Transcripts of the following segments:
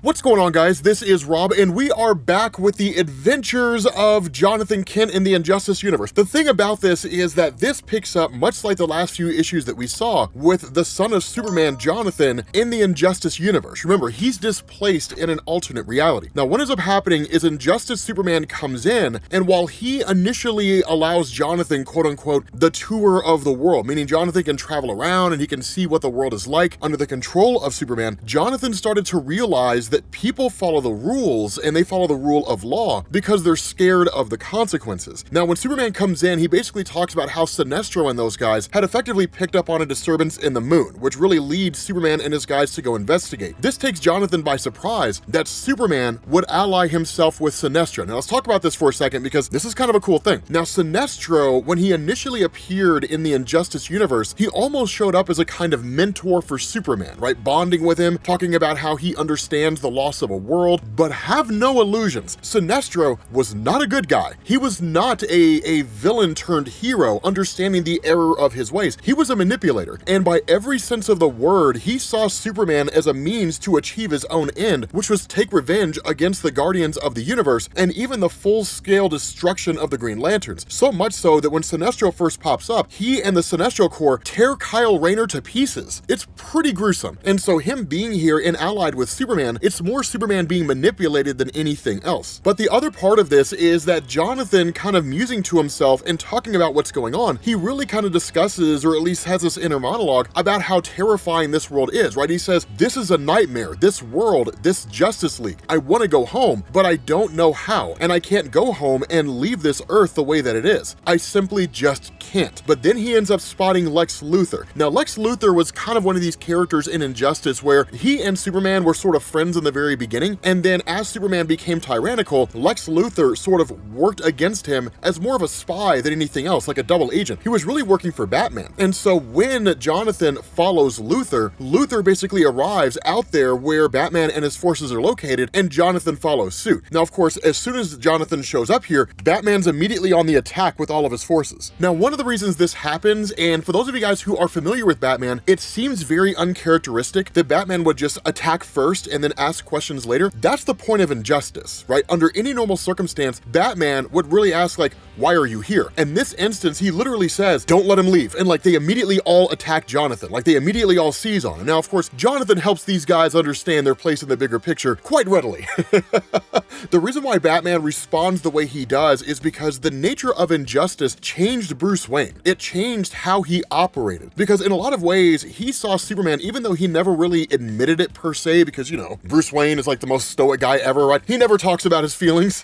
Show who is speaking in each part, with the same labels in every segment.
Speaker 1: What's going on, guys? This is Rob, and we are back with the adventures of Jonathan Kent in the Injustice universe. The thing about this is that this picks up much like the last few issues that we saw with the son of Superman, Jonathan, in the Injustice universe. Remember, he's displaced in an alternate reality. Now, what ends up happening is Injustice Superman comes in, and while he initially allows Jonathan, quote-unquote, the tour of the world, meaning Jonathan can travel around and he can see what the world is like under the control of Superman, Jonathan started to realize that people follow the rules and they follow the rule of law because they're scared of the consequences. Now, when Superman comes in, he basically talks about how Sinestro and those guys had effectively picked up on a disturbance in the moon, which really leads Superman and his guys to go investigate. This takes Jonathan by surprise that Superman would ally himself with Sinestro. Now, let's talk about this for a second because this is kind of a cool thing. Now, Sinestro, when he initially appeared in the Injustice universe, he almost showed up as a kind of mentor for Superman, right? Bonding with him, talking about how he understands the loss of a world, but have no illusions. Sinestro was not a good guy. He was not a villain turned hero, understanding the error of his ways. He was a manipulator, and by every sense of the word, he saw Superman as a means to achieve his own end, which was take revenge against the Guardians of the Universe and even the full-scale destruction of the Green Lanterns. So much so that when Sinestro first pops up, he and the Sinestro Corps tear Kyle Rayner to pieces. It's pretty gruesome. And so him being here and allied with Superman, it's more Superman being manipulated than anything else. But the other part of this is that Jonathan, kind of musing to himself and talking about what's going on, he really kind of discusses, or at least has this inner monologue about how terrifying this world is, right? He says, this is a nightmare, this world, this Justice League. I want to go home, but I don't know how, and I can't go home and leave this earth the way that it is. I simply just can't. But then he ends up spotting Lex Luthor. Now, Lex Luthor was kind of one of these characters in Injustice where he and Superman were sort of friends in the very beginning, and then as Superman became tyrannical, Lex Luthor sort of worked against him as more of a spy than anything else, like a double agent. He was really working for Batman. And so when Jonathan follows Luthor, Luthor basically arrives out there where Batman and his forces are located, and Jonathan follows suit. Now, of course, as soon as Jonathan shows up here, Batman's immediately on the attack with all of his forces. Now, one of the reasons this happens, and for those of you guys who are familiar with Batman, it seems very uncharacteristic that Batman would just attack first and then ask questions later. That's the point of Injustice, right? Under any normal circumstance, Batman would really ask, like, why are you here? In this instance, he literally says, don't let him leave. And like, they immediately all attack Jonathan. Like, they immediately all seize on him. Now, of course, Jonathan helps these guys understand their place in the bigger picture quite readily. The reason why Batman responds the way he does is because the nature of Injustice changed Bruce Wayne. It changed how he operated. Because in a lot of ways, he saw Superman, even though he never really admitted it per se, because, you know, Bruce Wayne is like the most stoic guy ever, right? He never talks about his feelings.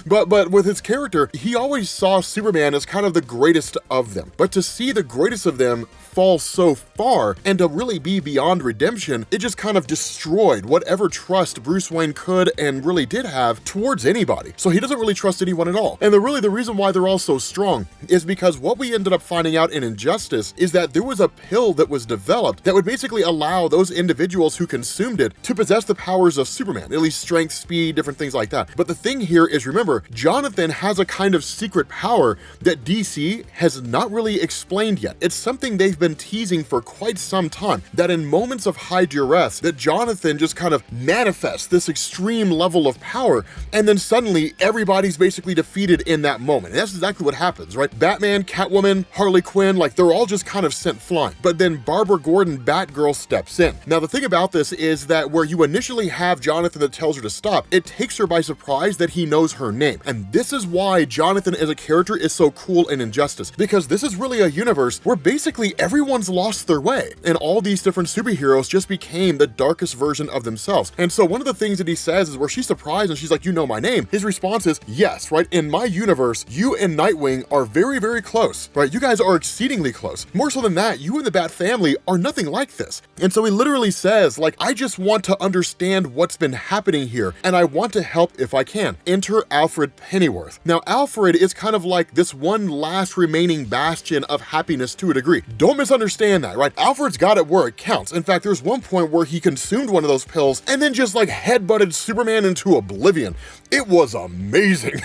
Speaker 1: But with his character, he always saw Superman as kind of the greatest of them. But to see the greatest of them fall so far and to really be beyond redemption, it just kind of destroyed whatever trust Bruce Wayne could and really did have towards anybody. So he doesn't really trust anyone at all. And the reason why they're all so strong is because what we ended up finding out in Injustice is that there was a pill that was developed that would basically allow those individuals who consumed it to possess the powers of Superman, at least strength, speed, different things like that. But the thing here is, remember, Jonathan has a kind of secret power that DC has not really explained yet. It's something they've been teasing for quite some time, that in moments of high duress, that Jonathan just kind of manifests this extreme level of power, and then suddenly everybody's basically defeated in that moment. And that's exactly what happens, right? Batman, Catwoman, Harley Quinn, like, they're all just kind of sent flying. But then Barbara Gordon, Batgirl, steps in. Now, the thing about this is that where you initially have Jonathan that tells her to stop, it takes her by surprise that he knows her name. And this is why Jonathan as a character is so cool in Injustice, because this is really a universe where basically everyone's lost their way, and all these different superheroes just became the darkest version of themselves. And so one of the things that he says is where she's surprised and she's like, you know my name? His response is, yes, right? In my universe, you and Nightwing are very, very close, right? You guys are exceedingly close. More so than that, you and the Bat family are nothing like this. And so he literally says, like, I just want to understand what's been happening here, and I want to help if I can. Enter Alfred Pennyworth. Now, Alfred is kind of like this one last remaining bastion of happiness to a degree. Don't misunderstand that, right? Alfred's got it where it counts. In fact, there's one point where he consumed one of those pills and then just like headbutted Superman into oblivion. It was amazing.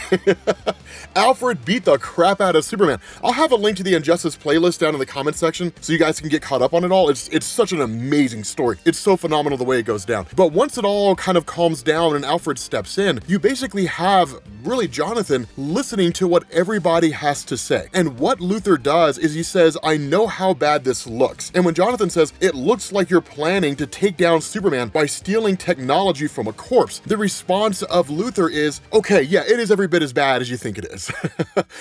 Speaker 1: Alfred beat the crap out of Superman. I'll have a link to the Injustice playlist down in the comment section so you guys can get caught up on it all. It's such an amazing story. It's so phenomenal the way it goes down. But once it all kind of calms down and Alfred steps in, you basically have really Jonathan listening to what everybody has to say. And what Luthor does is he says, I know how bad this looks. And when Jonathan says, it looks like you're planning to take down Superman by stealing technology from a corpse, the response of Luthor is, okay, yeah, it is every bit as bad as you think it is.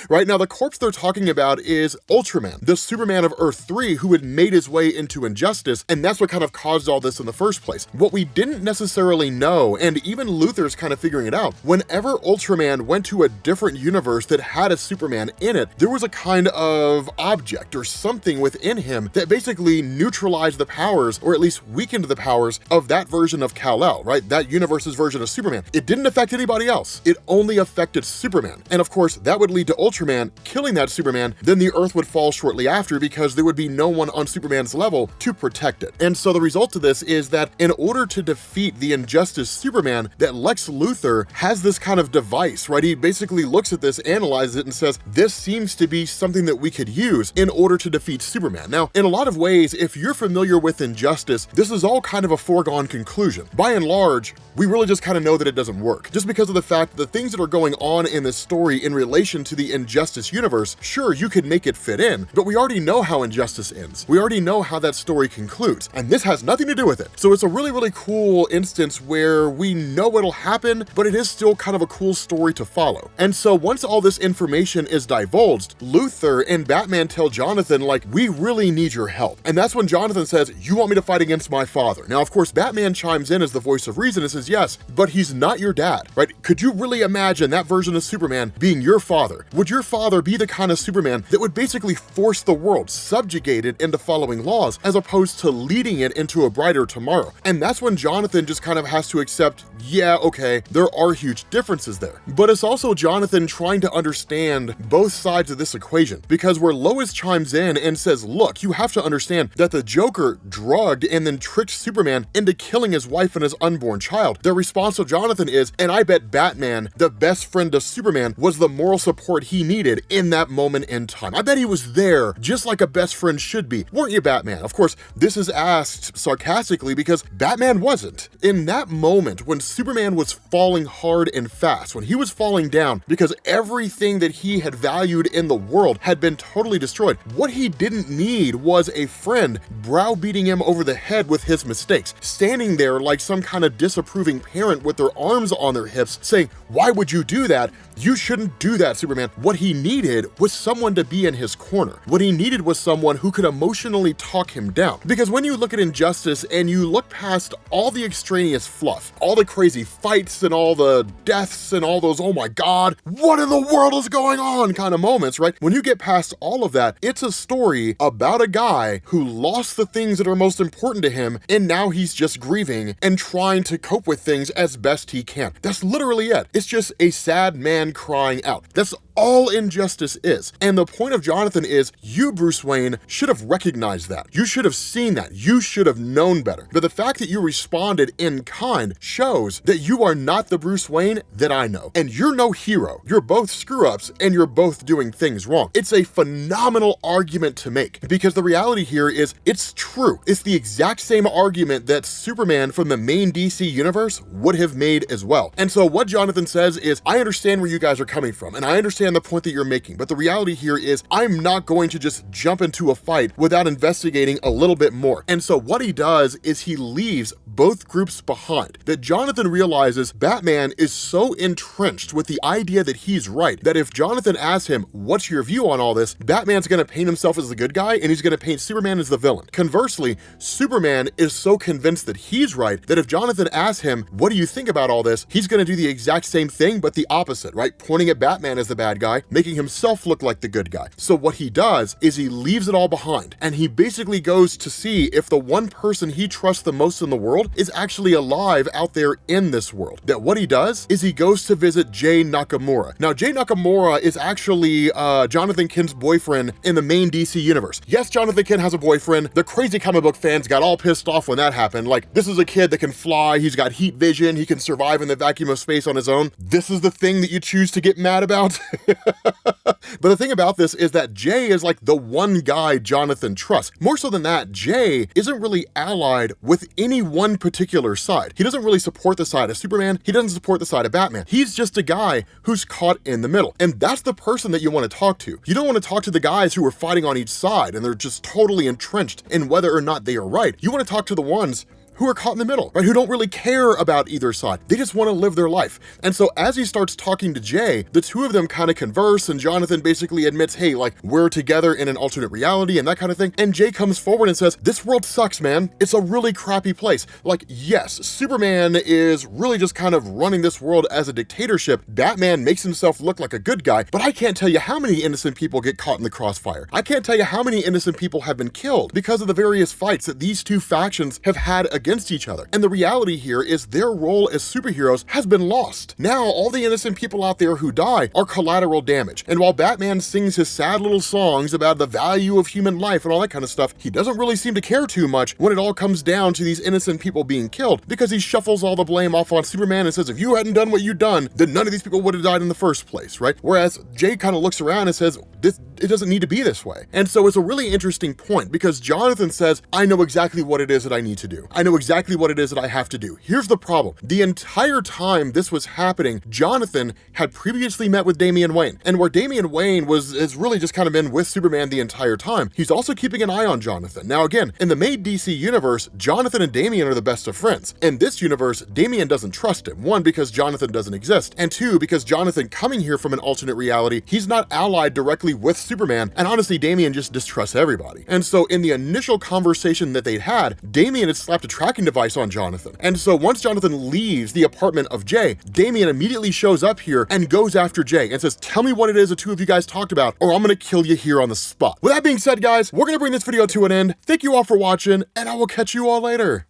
Speaker 1: Right now, the corpse they're talking about is Ultraman, the Superman of Earth 3 who had made his way into Injustice, and that's what kind of caused all this in the first place. What we didn't necessarily know, and even Luthor's kind of figuring it out, whenever Ultraman went to a different universe that had a Superman in it, there was a kind of object or something within him that basically neutralized the powers, or at least weakened the powers of that version of Kal-El, right? That universe's version of Superman. It didn't affect anybody else. It only affected Superman. And of course, that would lead to Ultraman killing that Superman, then the Earth would fall shortly after because there would be no one on Superman's level to protect it. And so the result of this is that in order to defeat the Injustice Superman, that Lex Luthor has this kind of device, right? He basically looks at this, analyzes it, and says, this seems to be something that we could use in order to defeat Superman. Now, in a lot of ways, if you're familiar with Injustice, this is all kind of a foregone conclusion. By and large, we really just kind of know that it doesn't work. Just because of the fact that the things that are going on in this story in relation to the Injustice universe, sure, you could make it fit in, but we already know how Injustice ends. We already know how that story concludes, and this has nothing to do with it. So it's a really, really cool instance where we know what'll happen, but it is still kind of a cool story to follow. And so once all this information is divulged, Luthor and Batman tell Jonathan, like, we really need your help. And that's when Jonathan says, you want me to fight against my father? Now, of course, Batman chimes in as the voice of reason and says, yes, but he's not your dad, right? Could you really imagine that version of Superman being your father? Would your father be the kind of Superman that would basically force the world, subjugate it into following laws, as opposed to leading it into a brighter tomorrow? And that's when Jonathan just kind of has to accept, yeah, okay, there are huge differences there. But it's also Jonathan trying to understand both sides of this equation, because where Lois chimes in and says, look, you have to understand that the Joker drugged and then tricked Superman into killing his wife and his unborn child. The response of Jonathan is, and I bet Batman, the best friend of Superman, was the moral support he needed in that moment in time. I bet he was there, just like a best friend should be. Weren't you, Batman? Of course, this is asked sarcastically because Batman wasn't. In that moment, when Superman was falling hard and fast, when he was falling down because everything that he had valued in the world had been totally destroyed, what he didn't need was a friend browbeating him over the head with his mistakes, standing there like some kind of disapproving parent with their arms on their hips saying, why would you do that? You shouldn't do that, Superman. What he needed was someone to be in his corner. What he needed was someone who could emotionally talk him down. Because when you look at Injustice and you look past all the extraneous fluff, all the crazy fights and all the deaths and all those, oh my God, what in the world is going on kind of moments, right? When you get past all of that, it's a story about a guy who lost the things that are most important to him, and now he's just grieving and trying to cope with things as best he can. That's literally it. It's just a sad man crying out. That's all Injustice is. And the point of Jonathan is, you, Bruce Wayne, should have recognized that. You should have seen that. You should have known better. But the fact that you responded in kind shows that you are not the Bruce Wayne that I know. And you're no hero. You're both screw-ups and you're both doing things wrong. It's a phenomenal argument to make, because the reality here is it's true. It's the exact same argument that Superman from the main DC universe would have made as well. And so what Jonathan says is, I understand where you guys are coming from, and I understand the point that you're making, but the reality here is I'm not going to just jump into a fight without investigating a little bit more. And so what he does is he leaves both groups behind. That Jonathan realizes Batman is so entrenched with the idea that he's right, that if Jonathan asks him, what's your view on all this, Batman's gonna paint himself as the good guy and he's gonna paint Superman as the villain. Conversely, Superman is so convinced that he's right that if Jonathan asks him, what do you think about all this, he's gonna do the exact same thing but the opposite, right? right? Pointing at Batman as the bad guy, making himself look like the good guy. So what he does is he leaves it all behind, and he basically goes to see if the one person he trusts the most in the world is actually alive out there in this world. That what he does is he goes to visit Jay Nakamura. Now, Jay Nakamura is actually Jonathan Kent's boyfriend in the main DC universe. Yes, Jonathan Kent has a boyfriend. The crazy comic book fans got all pissed off when that happened. Like, this is a kid that can fly, he's got heat vision, he can survive in the vacuum of space on his own. This is the thing that you choose to get mad about? But the thing about this is that Jay is like the one guy Jonathan trusts. More so than that, Jay isn't really allied with any one particular side. He doesn't really support the side of Superman. He doesn't support the side of Batman. He's just a guy who's caught in the middle. And that's the person that you want to talk to. You don't want to talk to the guys who are fighting on each side and they're just totally entrenched in whether or not they are right. You want to talk to the ones who are caught in the middle, right? Who don't really care about either side. They just want to live their life. And so as he starts talking to Jay, the two of them kind of converse, and Jonathan basically admits, hey, like, we're together in an alternate reality and that kind of thing. And Jay comes forward and says, this world sucks, man. It's a really crappy place. Like, yes, Superman is really just kind of running this world as a dictatorship. Batman makes himself look like a good guy, but I can't tell you how many innocent people get caught in the crossfire. I can't tell you how many innocent people have been killed because of the various fights that these two factions have had against each other. And the reality here is their role as superheroes has been lost. Now, all the innocent people out there who die are collateral damage. And while Batman sings his sad little songs about the value of human life and all that kind of stuff, he doesn't really seem to care too much when it all comes down to these innocent people being killed, because he shuffles all the blame off on Superman and says, if you hadn't done what you'd done, then none of these people would have died in the first place, right? Whereas Jay kind of looks around and says, it doesn't need to be this way. And so it's a really interesting point, because Jonathan says, I know exactly what it is that I need to do. I know exactly what it is that I have to do. Here's the problem. The entire time this was happening, Jonathan had previously met with Damian Wayne, and where Damian Wayne has really just kind of been with Superman the entire time, he's also keeping an eye on Jonathan. Now again, in the main DC universe, Jonathan and Damian are the best of friends. In this universe, Damian doesn't trust him. One, because Jonathan doesn't exist, and two, because Jonathan, coming here from an alternate reality, he's not allied directly with Superman, and honestly, Damian just distrusts everybody. And so in the initial conversation that they'd had, Damian had slapped a tracking device on Jonathan. And so once Jonathan leaves the apartment of Jay, Damian immediately shows up here and goes after Jay and says, tell me what it is the two of you guys talked about, or I'm gonna kill you here on the spot. With that being said, guys, we're gonna bring this video to an end. Thank you all for watching, and I will catch you all later.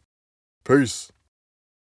Speaker 1: Peace.